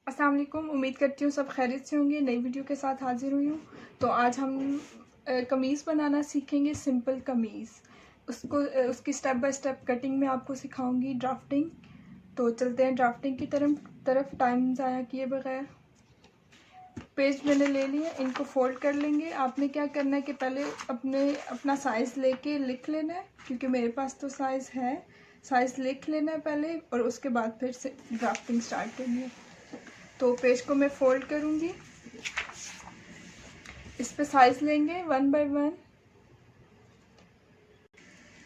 अस्सलाम वालेकुम। उम्मीद करती हूँ सब खैरियत से होंगे। नई वीडियो के साथ हाजिर हुई हूँ। तो आज हम कमीज़ बनाना सीखेंगे, सिंपल कमीज़। उसकी स्टेप बाय स्टेप कटिंग में आपको सिखाऊंगी, ड्राफ्टिंग। तो चलते हैं ड्राफ्टिंग की तरफ टाइम ज़ाया किए बगैर। पेज मैंने ले लिए, इनको फोल्ड कर लेंगे। आपने क्या करना है कि पहले अपना साइज़ लेके लिख लेना है, क्योंकि मेरे पास तो साइज़ है। साइज़ लिख लेना है पहले और उसके बाद फिर से ड्राफ्टिंग स्टार्ट करनी है। तो पेज को मैं फोल्ड करूँगी, इस पे साइज़ लेंगे 1 बाय 1।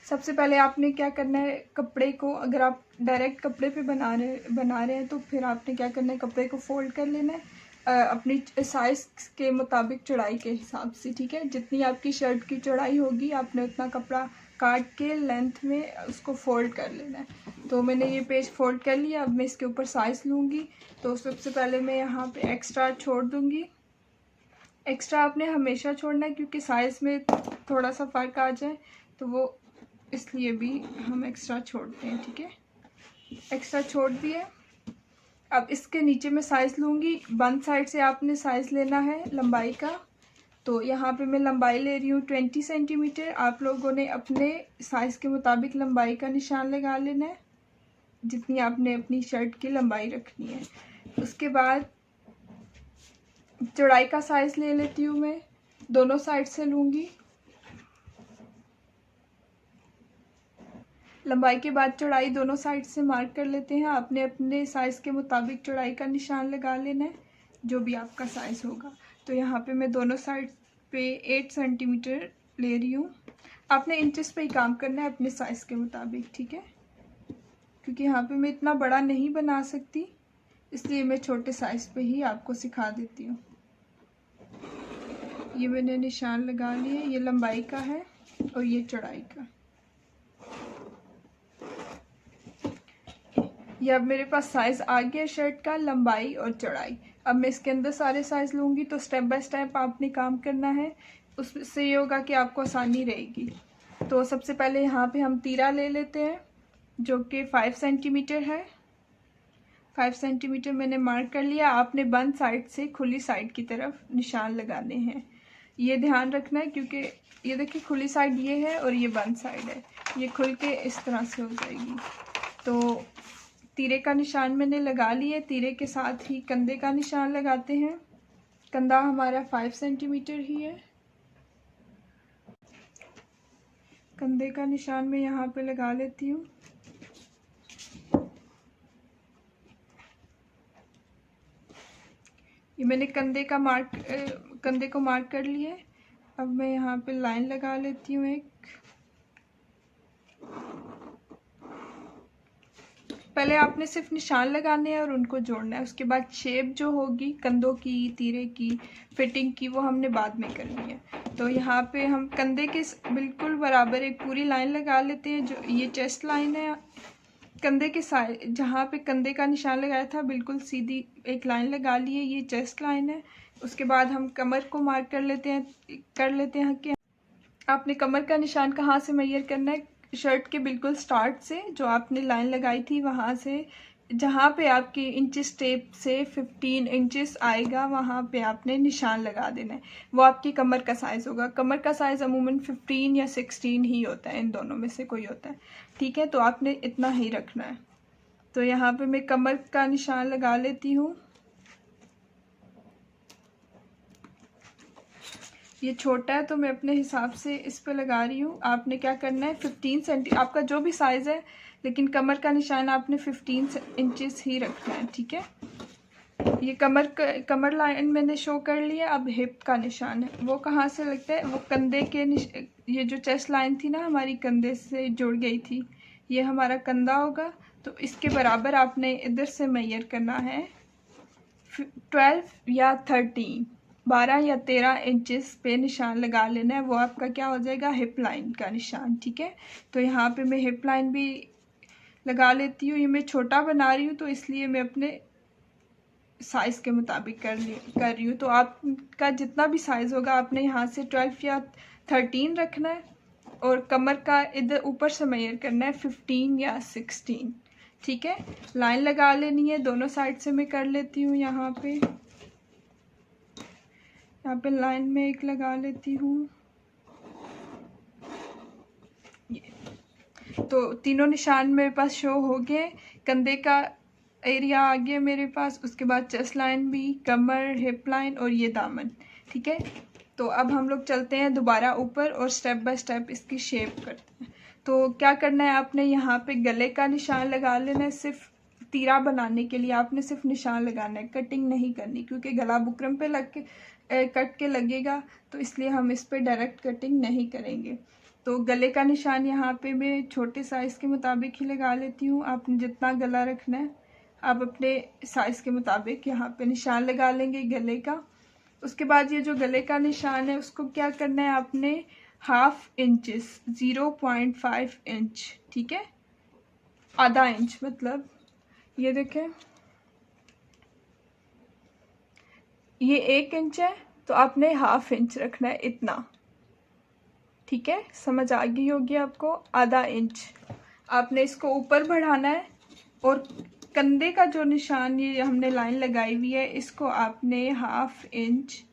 सबसे पहले आपने क्या करना है, कपड़े को, अगर आप डायरेक्ट कपड़े पे बना रहे हैं तो फिर आपने क्या करना है, कपड़े को फोल्ड कर लेना है अपनी साइज़ के मुताबिक, चौड़ाई के हिसाब से। ठीक है, जितनी आपकी शर्ट की चौड़ाई होगी आपने उतना कपड़ा काट के लेंथ में उसको फोल्ड कर लेना है। तो मैंने ये पेज फोल्ड कर लिया। अब मैं इसके ऊपर साइज़ लूँगी। तो सबसे पहले मैं यहाँ पे एक्स्ट्रा छोड़ दूँगी। एक्स्ट्रा आपने हमेशा छोड़ना है, क्योंकि साइज़ में थोड़ा सा फ़र्क आ जाए तो वो इसलिए भी हम एक्स्ट्रा छोड़ते हैं। ठीक है, एक्स्ट्रा छोड़ दिए। अब इसके नीचे मैं साइज़ लूँगी। बंद साइड से आपने साइज़ लेना है लंबाई का। तो यहाँ पे मैं लंबाई ले रही हूँ 20 सेंटीमीटर। आप लोगों ने अपने साइज़ के मुताबिक लंबाई का निशान लगा लेना है, जितनी आपने अपनी शर्ट की लंबाई रखनी है। उसके बाद चौड़ाई का साइज़ ले लेती हूँ मैं, दोनों साइड से लूँगी। लंबाई के बाद चौड़ाई दोनों साइड से मार्क कर लेते हैं। आपने अपने साइज़ के मुताबिक चौड़ाई का निशान लगा लेना है, जो भी आपका साइज़ होगा। तो यहाँ पे मैं दोनों साइड पे 8 सेंटीमीटर ले रही हूँ। आपने इंचेस पे ही काम करना है अपने साइज़ के मुताबिक। ठीक है, क्योंकि यहाँ पे मैं इतना बड़ा नहीं बना सकती, इसलिए मैं छोटे साइज़ पे ही आपको सिखा देती हूँ। ये मैंने निशान लगा लिए, ये लंबाई का है और ये चौड़ाई का। ये अब मेरे पास साइज़ आ गया शर्ट का, लंबाई और चौड़ाई। अब मैं इसके अंदर सारे साइज़ लूँगी। तो स्टेप बाय स्टेप आपने काम करना है, उससे ये होगा कि आपको आसानी रहेगी। तो सबसे पहले यहाँ पे हम तीरा ले लेते हैं, जो कि 5 सेंटीमीटर है। 5 सेंटीमीटर मैंने मार्क कर लिया। आपने बंद साइड से खुली साइड की तरफ निशान लगाने हैं, ये ध्यान रखना है, क्योंकि ये देखिए खुली साइड ये है और ये बंद साइड है। ये खुल के इस तरह से हो जाएगी। तो तीरे का निशान मैंने लगा लिया। तीरे के साथ ही कंधे का निशान लगाते हैं। कंधा हमारा 5 सेंटीमीटर ही है। कंधे का निशान मैं यहाँ पे लगा लेती हूँ। ये मैंने कंधे को मार्क कर लिया। अब मैं यहाँ पे लाइन लगा लेती हूँ एक। पहले आपने सिर्फ निशान लगाने हैं और उनको जोड़ना है। उसके बाद शेप जो होगी कंधों की, तीरे की, फिटिंग की, वो हमने बाद में करनी है। तो यहाँ पे हम कंधे के बिल्कुल बराबर एक पूरी लाइन लगा लेते हैं, जो ये चेस्ट लाइन है। कंधे के साइड जहाँ पे कंधे का निशान लगाया था, बिल्कुल सीधी एक लाइन लगा ली है, ये चेस्ट लाइन है। उसके बाद हम कमर को मार्क कर लेते हैं कि आपने कमर का निशान कहाँ से मेजर करना है। शर्ट के बिल्कुल स्टार्ट से, जो आपने लाइन लगाई थी वहाँ से, जहाँ पे आपकी इंचेस टेप से 15 इंचेस आएगा, वहाँ पे आपने निशान लगा देना है। वो आपकी कमर का साइज़ होगा। कमर का साइज़ अमूमन 15 या 16 ही होता है, इन दोनों में से कोई होता है। ठीक है, तो आपने इतना ही रखना है। तो यहाँ पे मैं कमर का निशान लगा लेती हूँ। ये छोटा है तो मैं अपने हिसाब से इस पे लगा रही हूँ। आपने क्या करना है, 15 सेंटी, आपका जो भी साइज़ है, लेकिन कमर का निशान आपने 15 इंचेस ही रखना है। ठीक है, ये कमर लाइन मैंने शो कर लिया। अब हिप का निशान है, वो कहाँ से लगता है, वो कंधे के ये जो चेस्ट लाइन थी ना हमारी, कंधे से जुड़ गई थी, ये हमारा कंधा होगा। तो इसके बराबर आपने इधर से मेजर करना है 12 या 12 या 13 इंचेस पे निशान लगा लेना है। वो आपका क्या हो जाएगा, हिप लाइन का निशान। ठीक है, तो यहाँ पे मैं हिप लाइन भी लगा लेती हूँ। ये मैं छोटा बना रही हूँ तो इसलिए मैं अपने साइज़ के मुताबिक कर रही हूँ। तो आपका जितना भी साइज़ होगा आपने यहाँ से 12 या 13 रखना है, और कमर का इधर ऊपर से मेजर करना है 15 या 16। ठीक है। लाइन लगा लेनी है दोनों साइड से। मैं कर लेती हूँ यहाँ पे लाइन में एक लगा लेती हूँ। तो तीनों निशान मेरे पास शो हो गए। कंधे का एरिया आ गया मेरे पास, उसके बाद चेस्ट लाइन भी, कमर, हिप लाइन और ये दामन। ठीक है। तो अब हम लोग चलते हैं दोबारा ऊपर और स्टेप बाय स्टेप इसकी शेप करते हैं। तो क्या करना है, आपने यहाँ पे गले का निशान लगा लेना है। सिर्फ तीरा बनाने के लिए आपने सिर्फ निशान लगाना है, कटिंग नहीं करनी, क्योंकि गला बुकरम पे लग के कट के लगेगा, तो इसलिए हम इस पे डायरेक्ट कटिंग नहीं करेंगे। तो गले का निशान यहाँ पे मैं छोटे साइज़ के मुताबिक ही लगा लेती हूँ। आपने जितना गला रखना है आप अपने साइज़ के मुताबिक यहाँ पे निशान लगा लेंगे गले का। उसके बाद ये जो गले का निशान है उसको क्या करना है, आपने 1/2 इंचेस 0.5 इंच, ठीक है, आधा इंच, मतलब ये देखें ये 1 इंच है तो आपने 1/2 इंच रखना है, इतना। ठीक है, समझ आ गई होगी आपको। आधा इंच आपने इसको ऊपर बढ़ाना है और कंधे का जो निशान ये हमने लाइन लगाई हुई है इसको आपने 1/2 इंच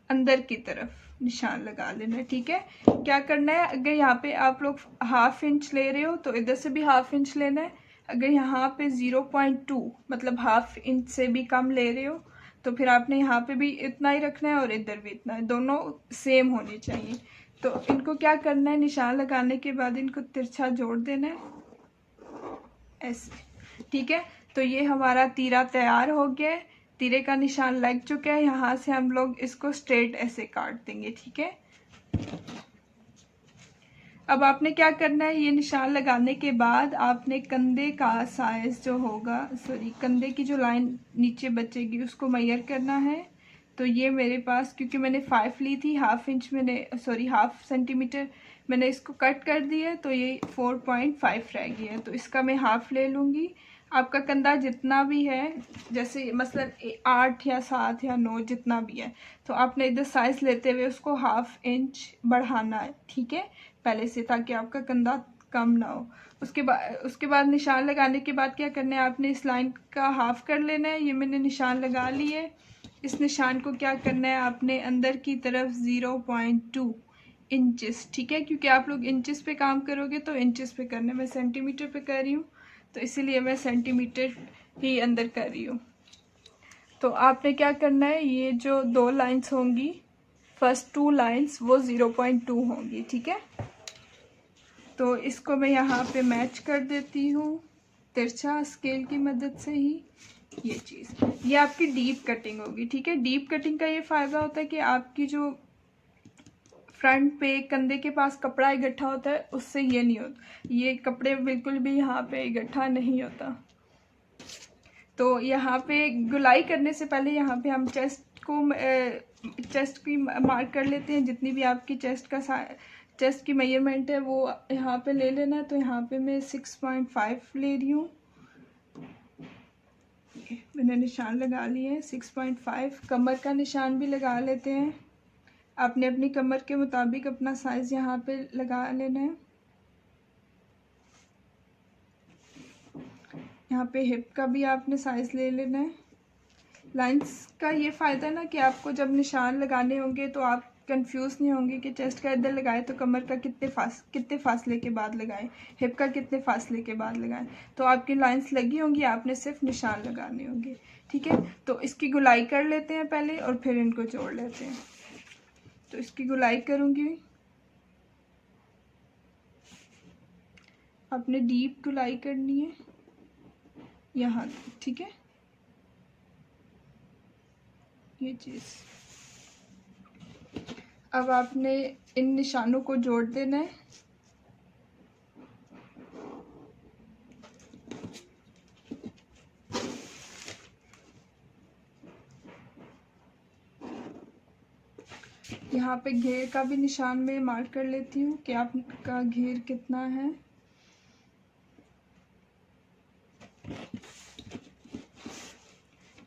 अंदर की तरफ निशान लगा लेना है। ठीक है। क्या करना है, अगर यहाँ पे आप लोग 1/2 इंच ले रहे हो तो इधर से भी 1/2 इंच लेना है। अगर यहाँ पे 0.2 मतलब 1/2 इंच से भी कम ले रहे हो तो फिर आपने यहाँ पे भी इतना ही रखना है और इधर भी इतना है, दोनों सेम होने चाहिए। तो इनको क्या करना है, निशान लगाने के बाद इनको तिरछा जोड़ देना है ऐसे। ठीक है। तो ये हमारा तीरा तैयार हो गया है, तीरे का निशान लग चुका है। यहाँ से हम लोग इसको स्ट्रेट ऐसे काट देंगे। ठीक है। अब आपने क्या करना है, ये निशान लगाने के बाद आपने कंधे का साइज जो होगा, सॉरी कंधे की जो लाइन नीचे बचेगी उसको मेजर करना है। तो ये मेरे पास, क्योंकि मैंने 5 ली थी, 1/2 इंच मैंने, सॉरी 1/2 सेंटीमीटर मैंने इसको कट कर दिया, तो ये 4.5 रह गया है। तो इसका मैं 1/2 ले लूँगी। आपका कंधा जितना भी है, जैसे मसलन 8 या 7 या 9 जितना भी है, तो आपने इधर साइज लेते हुए उसको 1/2 इंच बढ़ाना है। ठीक है, पहले से, ताकि आपका कंधा कम ना हो। उसके बाद निशान लगाने के बाद क्या करना है, आपने इस लाइन का 1/2 कर लेना है। ये मैंने निशान लगा ली है। इस निशान को क्या करना है, आपने अंदर की तरफ 0.2 इंचेस, ठीक है, क्योंकि आप लोग इंचेस पे काम करोगे तो इंचेस पे करना है। मैं सेंटीमीटर पे कर रही हूँ तो इसीलिए मैं सेंटीमीटर ही अंदर कर रही हूँ। तो आपने क्या करना है, ये जो 2 लाइंस होंगी, फर्स्ट 2 लाइंस वो 0.2 होंगी। ठीक है। तो इसको मैं यहाँ पे मैच कर देती हूँ तिरछा स्केल की मदद से ही। ये चीज़, ये आपकी डीप कटिंग होगी। ठीक है। डीप कटिंग का ये फ़ायदा होता है कि आपकी जो फ्रंट पे कंधे के पास कपड़ा इकट्ठा होता है उससे ये नहीं होता, ये कपड़े बिल्कुल भी यहाँ पे इकट्ठा नहीं होता। तो यहाँ पे गुलाई करने से पहले यहाँ पे हम चेस्ट की मार्क कर लेते हैं। जितनी भी आपकी चेस्ट की मेजरमेंट है वो यहाँ पे ले लेना है। तो यहाँ पे मैं 6.5 ले रही हूँ। मैंने निशान लगा लिए हैं 6.5। कमर का निशान भी लगा लेते हैं। आपने अपनी कमर के मुताबिक अपना साइज़ यहाँ पे लगा लेना है। यहाँ पे हिप का भी आपने साइज़ ले लेना है। लाइंस का ये फ़ायदा ना कि आपको जब निशान लगाने होंगे तो आप कंफ्यूज नहीं होंगे कि चेस्ट का इधर लगाए तो कमर का कितने फासले के बाद लगाएं, हिप का कितने फासले के बाद लगाएं। तो आपकी लाइंस लगी होंगी, आपने सिर्फ निशान लगाने होंगे। ठीक है। तो इसकी गुलाई कर लेते हैं पहले और फिर इनको जोड़ लेते हैं। तो इसकी गुलाई करूँगी, आपने डीप गुलाई करनी है यहाँ। ठीक है, ये चीज़। अब आपने इन निशानों को जोड़ देना है। यहाँ पे घेर का भी निशान में मार्क कर लेती हूँ कि आपका घेर कितना है।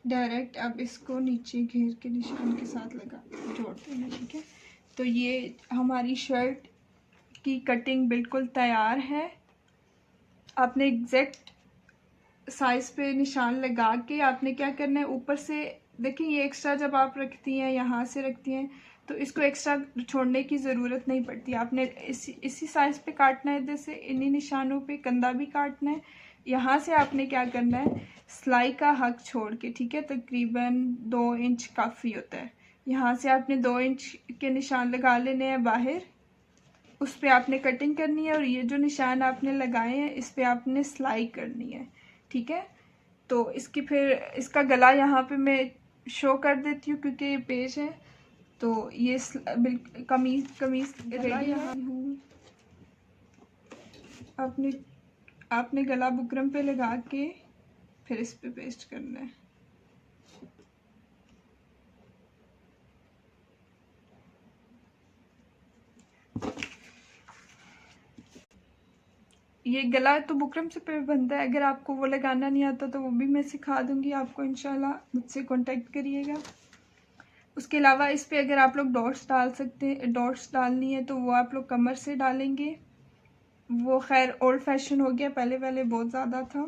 डायरेक्ट अब इसको नीचे घेर के निशान के साथ जोड़ देना। ठीक है। तो ये हमारी शर्ट की कटिंग बिल्कुल तैयार है। आपने एग्जैक्ट साइज पे निशान लगा के आपने क्या करना है, ऊपर से देखिए ये एक्स्ट्रा जब आप रखती हैं, यहाँ से रखती हैं, तो इसको एक्स्ट्रा छोड़ने की ज़रूरत नहीं पड़ती। आपने इसी साइज़ पे काटना है, इधर से इन्हीं निशानों पे कंधा भी काटना है। यहाँ से आपने क्या करना है, सिलाई का हक छोड़ के, ठीक है, तकरीबन 2 इंच काफ़ी होता है। यहाँ से आपने 2 इंच के निशान लगा लेने हैं बाहर, उस पर आपने कटिंग करनी है, और ये जो निशान आपने लगाए हैं इस पर आपने सिलाई करनी है, ठीक है। तो इसकी फिर इसका गला यहाँ पे मैं शो कर देती हूँ क्योंकि ये पेज है। तो ये कमीज कमीज रेडी यहाँ हूँ। आपने गला बुकरम पे लगा के फिर इस पे पेस्ट करना है। ये गला तो बुकरम से पे बनता है, अगर आपको वो लगाना नहीं आता तो वो भी मैं सिखा दूंगी आपको इंशाल्लाह, मुझसे कांटेक्ट करिएगा। उसके अलावा इस पे अगर आप लोग डॉट्स डाल सकते हैं, डॉट्स डालनी है तो वो आप लोग कमर से डालेंगे। वो खैर ओल्ड फैशन हो गया, पहले पहले बहुत ज़्यादा था,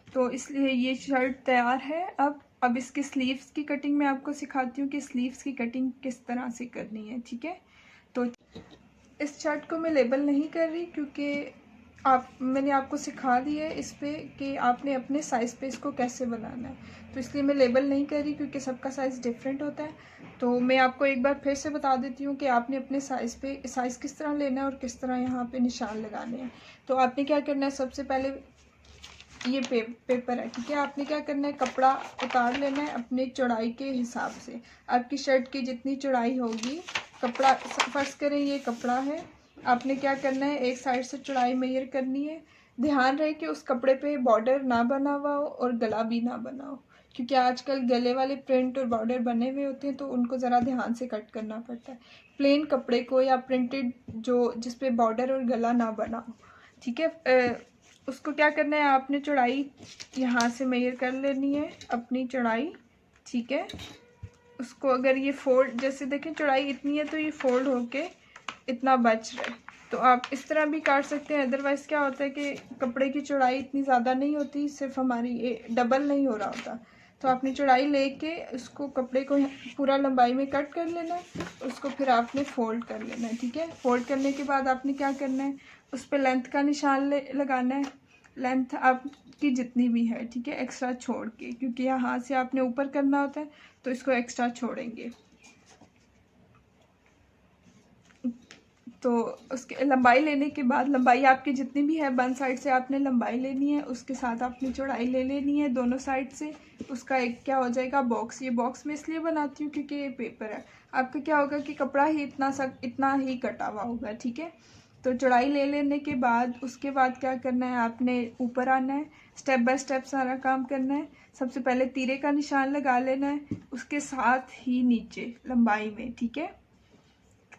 तो इसलिए ये शर्ट तैयार है। अब इसके स्लीव्स की कटिंग मैं आपको सिखाती हूँ कि स्लीव्स की कटिंग किस तरह से करनी है, ठीक है। तो इस शर्ट को मैं लेबल नहीं कर रही क्योंकि मैंने आपको सिखा दिया है इस पे कि आपने अपने साइज़ पे इसको कैसे बनाना है, तो इसलिए मैं लेबल नहीं कर रही क्योंकि सबका साइज़ डिफरेंट होता है। तो मैं आपको एक बार फिर से बता देती हूँ कि आपने अपने साइज़ पे साइज़ किस तरह लेना है और किस तरह यहाँ पे निशान लगाने हैं। तो आपने क्या करना है, सबसे पहले ये पेपर है, ठीक है। आपने क्या करना है, कपड़ा उतार लेना है अपने चौड़ाई के हिसाब से। आपकी शर्ट की जितनी चौड़ाई होगी, कपड़ा फर्ज करें ये कपड़ा है, आपने क्या करना है, एक साइड से चौड़ाई मेजर करनी है। ध्यान रहे कि उस कपड़े पे बॉर्डर ना बना हुआ हो और गला भी ना बना हो, क्योंकि आजकल गले वाले प्रिंट और बॉर्डर बने हुए होते हैं तो उनको ज़रा ध्यान से कट करना पड़ता है। प्लेन कपड़े को या प्रिंटेड जो जिस पे बॉर्डर और गला ना बना हो, ठीक है, उसको क्या करना है, आपने चौड़ाई यहाँ से मेजर कर लेनी है अपनी चौड़ाई, ठीक है। उसको अगर ये फोल्ड, जैसे देखें चौड़ाई इतनी है तो ये फोल्ड होके इतना बच रहा है, तो आप इस तरह भी काट सकते हैं। अदरवाइज़ क्या होता है कि कपड़े की चौड़ाई इतनी ज़्यादा नहीं होती, सिर्फ हमारी डबल नहीं हो रहा होता, तो आपने चौड़ाई लेके उसको कपड़े को पूरा लंबाई में कट कर लेना है, उसको फिर आपने फोल्ड कर लेना है, ठीक है। फोल्ड करने के बाद आपने क्या करना है, उस पर लेंथ का निशान लगाना है। लेंथ आपकी जितनी भी है, ठीक है, एक्स्ट्रा छोड़ के, क्योंकि यहाँ से आपने ऊपर करना होता है तो इसको एक्स्ट्रा छोड़ेंगे। तो उसके लंबाई लेने के बाद, लंबाई आपकी जितनी भी है वन साइड से आपने लंबाई लेनी है, उसके साथ आपने चौड़ाई ले लेनी है दोनों साइड से। उसका एक क्या हो जाएगा बॉक्स। ये बॉक्स मैं इसलिए बनाती हूँ क्योंकि ये पेपर है। आपका क्या होगा कि कपड़ा ही इतना ही कटा हुआ होगा, ठीक है। तो चौड़ाई ले लेने के बाद उसके बाद क्या करना है, आपने ऊपर आना है, स्टेप बाय स्टेप सारा काम करना है। सबसे पहले तीरे का निशान लगा लेना है, उसके साथ ही नीचे लंबाई में, ठीक है,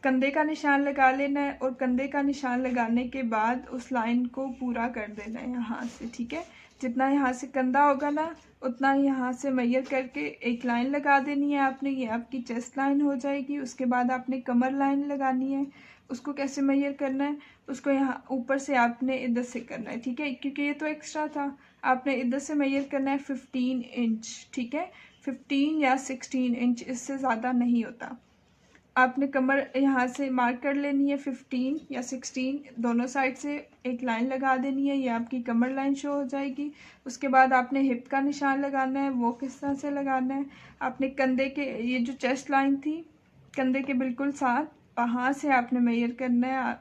कंधे का निशान लगा लेना है, और कंधे का निशान लगाने के बाद उस लाइन को पूरा कर देना है यहाँ से, ठीक है। जितना यहाँ से कंधा होगा ना उतना यहाँ से मेजर करके एक लाइन लगा देनी है आपने, ये आपकी चेस्ट लाइन हो जाएगी। उसके बाद आपने कमर लाइन लगानी है, उसको कैसे मेजर करना है, उसको यहाँ ऊपर से आपने इधर से करना है, ठीक है, क्योंकि ये तो एक्स्ट्रा था। आपने इधर से मेजर करना है 15 इंच, ठीक है, 15 या 16 इंच, इससे ज़्यादा नहीं होता। आपने कमर यहाँ से मार्क कर लेनी है 15 या 16, दोनों साइड से एक लाइन लगा देनी है, ये आपकी कमर लाइन शो हो जाएगी। उसके बाद आपने हिप का निशान लगाना है, वो किस तरह से लगाना है, आपने कंधे के, ये जो चेस्ट लाइन थी कंधे के बिल्कुल साथ, वहाँ से आपने मेजर करना है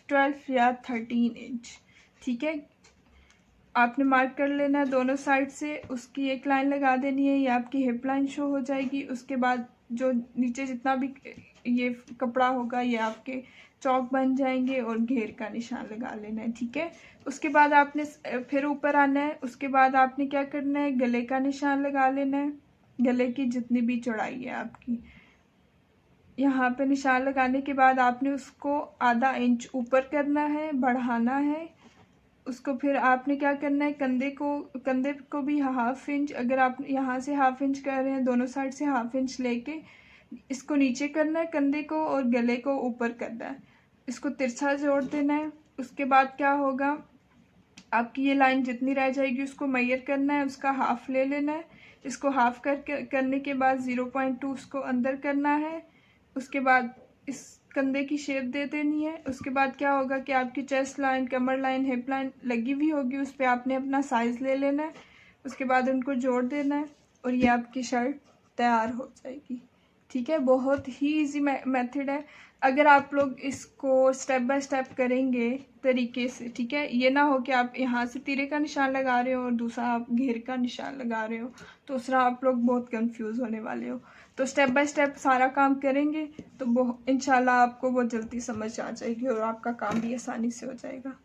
12 या 13 इंच, ठीक है। आपने मार्क कर लेना है दोनों साइड से, उसकी एक लाइन लगा देनी है, ये आपकी हिप लाइन शो हो जाएगी। उसके बाद जो नीचे जितना भी ये कपड़ा होगा ये आपके चौक बन जाएंगे, और घेर का निशान लगा लेना है, ठीक है। उसके बाद आपने फिर ऊपर आना है। उसके बाद आपने क्या करना है, गले का निशान लगा लेना है, गले की जितनी भी चौड़ाई है आपकी, यहाँ पे निशान लगाने के बाद आपने उसको आधा इंच ऊपर करना है, बढ़ाना है। उसको फिर आपने क्या करना है, कंधे को भी हाफ इंच, अगर आप यहाँ से हाफ इंच कर रहे हैं, दोनों साइड से हाफ इंच लेके इसको नीचे करना है कंधे को, और गले को ऊपर करना है, इसको तिरछा जोड़ देना है। उसके बाद क्या होगा, आपकी ये लाइन जितनी रह जाएगी उसको मेजर करना है, उसका हाफ ले लेना है। इसको हाफ करने के बाद 0.2 उसको अंदर करना है। उसके बाद इस कंधे की शेप दे देनी है। उसके बाद क्या होगा कि आपकी चेस्ट लाइन, कमर लाइन, हिप लाइन लगी हुई होगी, उस पर आपने अपना साइज़ ले लेना है। उसके बाद उनको जोड़ देना है और ये आपकी शर्ट तैयार हो जाएगी। ठीक है, बहुत ही इजी मेथड है। अगर आप लोग इसको स्टेप बाय स्टेप करेंगे तरीके से, ठीक है, ये ना हो कि आप यहाँ से तीरे का निशान लगा रहे हो और दूसरा आप घेर का निशान लगा रहे हो, तो दूसरा आप लोग बहुत कंफ्यूज होने वाले हो। तो स्टेप बाय स्टेप सारा काम करेंगे तो इंशाल्लाह आपको बहुत जल्दी समझ आ जाएगी और आपका काम भी आसानी से हो जाएगा।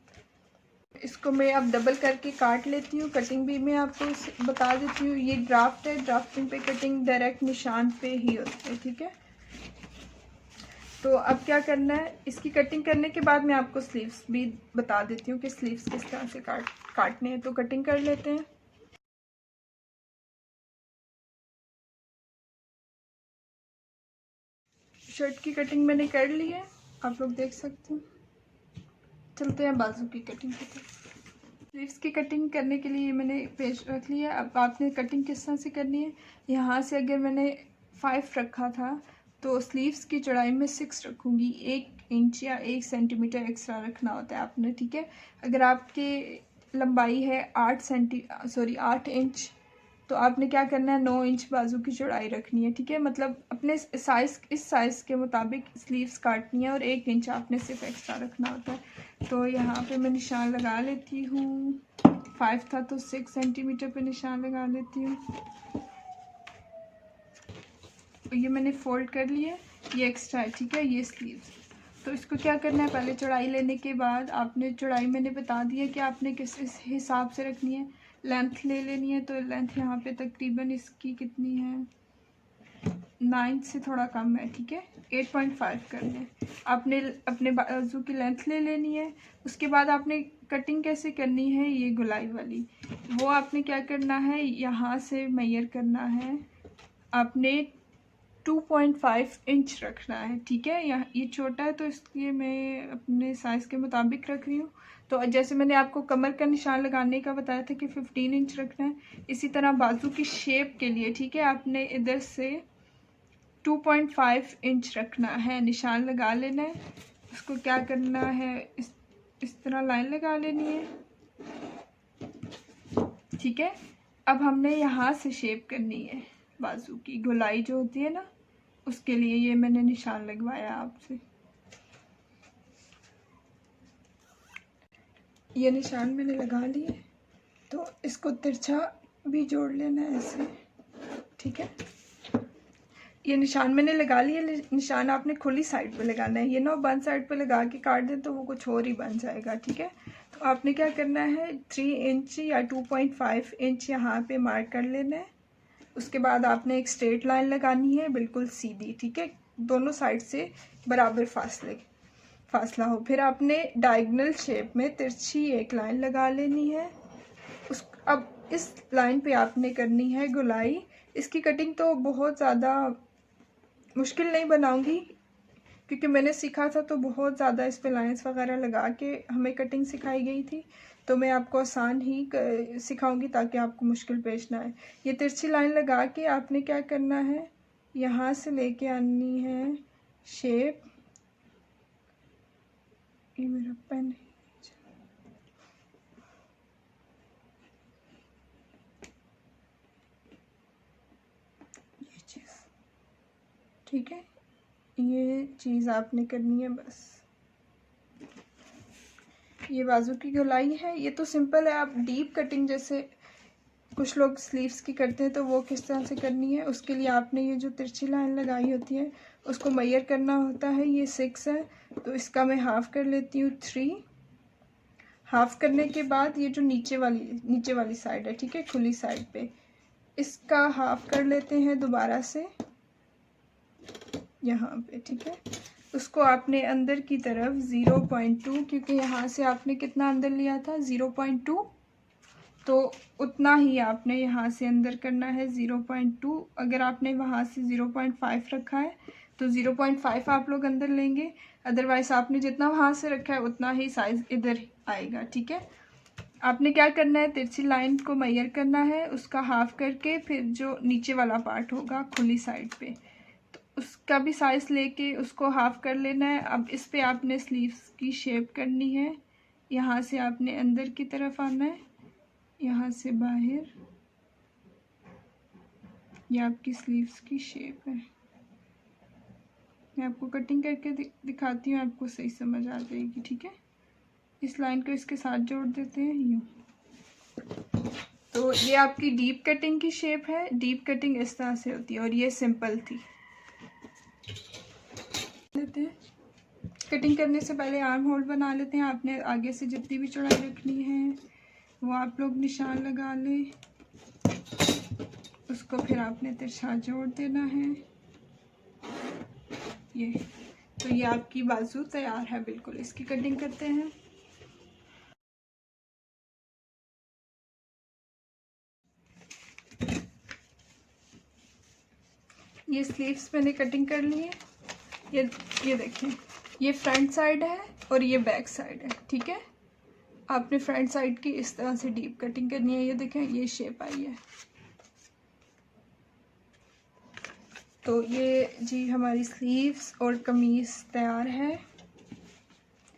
इसको मैं अब डबल करके काट लेती हूँ। कटिंग भी मैं आपको बता देती हूँ। ये ड्राफ्ट है, ड्राफ्टिंग पे कटिंग डायरेक्ट निशान पे ही होती है। ठीक है, तो अब क्या करना है, इसकी कटिंग करने के बाद मैं आपको स्लीव्स भी बता देती हूँ कि स्लीव्स किस तरह से काटने हैं। तो कटिंग कर लेते हैं। शर्ट की कटिंग मैंने कर ली है, आप लोग देख सकते हैं। चलते हैं बाजू की कटिंग की तरफ। स्लीव्स की कटिंग करने के लिए मैंने पेज रख लिया। अब आपने कटिंग किस तरह से करनी है, यहाँ से अगर मैंने 5 रखा था तो स्लीव्स की चौड़ाई में 6 रखूँगी। 1 इंच या 1 सेंटीमीटर एक्स्ट्रा रखना होता है आपने। ठीक है, अगर आपकी लंबाई है 8 इंच, तो आपने क्या करना है, 9 इंच बाजू की चौड़ाई रखनी है। ठीक है, मतलब अपने साइज़, इस साइज़ के मुताबिक स्लीव्स काटनी है और 1 इंच आपने सिर्फ एक्स्ट्रा रखना होता है। तो यहाँ पे मैं निशान लगा लेती हूँ। 5 था तो 6 सेंटीमीटर पे निशान लगा लेती हूँ। ये मैंने फोल्ड कर लिया, ये एक्स्ट्रा है। ठीक है, ये स्लीव्स। तो इसको क्या करना है, पहले चौड़ाई लेने के बाद आपने चौड़ाई मैंने बता दी है कि आपने किस हिसाब से रखनी है। लेंथ ले लेनी है, तो लेंथ यहाँ पे तकरीबन इसकी कितनी है, 9 से थोड़ा कम है। ठीक है, 8.5 करने। आपने अपने बाजू की लेंथ ले लेनी है। उसके बाद आपने कटिंग कैसे करनी है, ये गुलाई वाली, वो आपने क्या करना है, यहाँ से मेजर करना है। आपने 2.5 इंच रखना है। ठीक है, यहाँ ये छोटा है तो इसलिए मैं अपने साइज़ के मुताबिक रख रही हूँ। तो जैसे मैंने आपको कमर का निशान लगाने का बताया था कि 15 इंच रखना है, इसी तरह बाजू की शेप के लिए, ठीक है, आपने इधर से 2.5 इंच रखना है, निशान लगा लेना है। उसको क्या करना है, इस तरह लाइन लगा लेनी है। ठीक है, अब हमने यहाँ से शेप करनी है बाजू की, गोलाई जो होती है ना, उसके लिए ये मैंने निशान लगवाया आपसे। ये निशान मैंने लगा लिए, तो इसको तिरछा भी जोड़ लेना है ऐसे। ठीक है, ये निशान मैंने लगा लिया। निशान आपने खुली साइड पे लगाना है, ये ना बंद साइड पे लगा के काट दें तो वो कुछ और ही बन जाएगा। ठीक है, तो आपने क्या करना है, 3 इंच या 2.5 इंच यहाँ पे मार्क कर लेना है। उसके बाद आपने एक स्ट्रेट लाइन लगानी है, बिल्कुल सीधी। ठीक है, दोनों साइड से बराबर फासला हो। फिर आपने डायगोनल शेप में तिरछी एक लाइन लगा लेनी है। अब इस लाइन पे आपने करनी है गुलाई। इसकी कटिंग तो बहुत ज़्यादा मुश्किल नहीं बनाऊंगी, क्योंकि मैंने सीखा था तो बहुत ज़्यादा इस पे लाइंस वगैरह लगा के हमें कटिंग सिखाई गई थी। तो मैं आपको आसान ही सिखाऊंगी ताकि आपको मुश्किल पेश ना आए। ये तिरछी लाइन लगा के आपने क्या करना है, यहाँ से लेके आनी है शेप। ये मेरा पेन है, ये चीज़। ठीक है, ये चीज़ आपने करनी है बस। ये बाजू की गोलाई है। ये तो सिंपल है, आप डीप कटिंग जैसे कुछ लोग स्लीव्स की करते हैं तो वो किस तरह से करनी है, उसके लिए आपने ये जो तिरछी लाइन लगाई होती है उसको मेजर करना होता है। ये 6 है तो इसका मैं हाफ कर लेती हूँ 3। हाफ करने के बाद ये जो नीचे वाली साइड है, ठीक है, खुली साइड पे, इसका हाफ कर लेते हैं दोबारा से यहाँ पे। ठीक है, उसको आपने अंदर की तरफ 0.2, क्योंकि यहाँ से आपने कितना अंदर लिया था 0.2, तो उतना ही आपने यहाँ से अंदर करना है 0.2। अगर आपने वहाँ से 0.5 रखा है तो 0.5 आप लोग अंदर लेंगे, अदरवाइज आपने जितना वहाँ से रखा है उतना ही साइज़ इधर आएगा। ठीक है, आपने क्या करना है, तिरछी लाइन को मेजर करना है, उसका हाफ करके फिर जो नीचे वाला पार्ट होगा खुली साइड पे, तो उसका भी साइज़ लेके उसको हाफ कर लेना है। अब इस पे आपने स्लीव्स की शेप करनी है। यहाँ से आपने अंदर की तरफ आना है, यहाँ से बाहर। ये आपकी स्लीव्स की शेप है। मैं आपको कटिंग करके दिखाती हूँ, आपको सही समझ आ जाएगी। ठीक है, इस लाइन को इसके साथ जोड़ देते हैं यूँ। तो ये आपकी डीप कटिंग की शेप है। डीप कटिंग इस तरह से होती है और ये सिंपल थी। लेते हैं, कटिंग करने से पहले आर्म होल बना लेते हैं। आपने आगे से जितनी भी चौड़ाई रखनी है वो आप लोग निशान लगा लें, उसको फिर आपने तिरछा जोड़ देना है। ये तो ये आपकी बाजू तैयार है बिल्कुल। इसकी कटिंग करते हैं। ये स्लीव्स मैंने कटिंग कर ली है। ये देखें, ये फ्रंट साइड है और ये बैक साइड है। ठीक है, आपने फ्रंट साइड की इस तरह से डीप कटिंग करनी है। ये देखें, ये शेप आई है। तो ये जी हमारी स्लीव्स और कमीज़ तैयार है।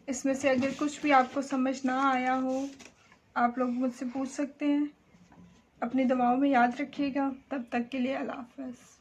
इसमें से अगर कुछ भी आपको समझ ना आया हो आप लोग मुझसे पूछ सकते हैं। अपनी दुआओं में याद रखिएगा। तब तक के लिए अल्लाह हाफ़िज़।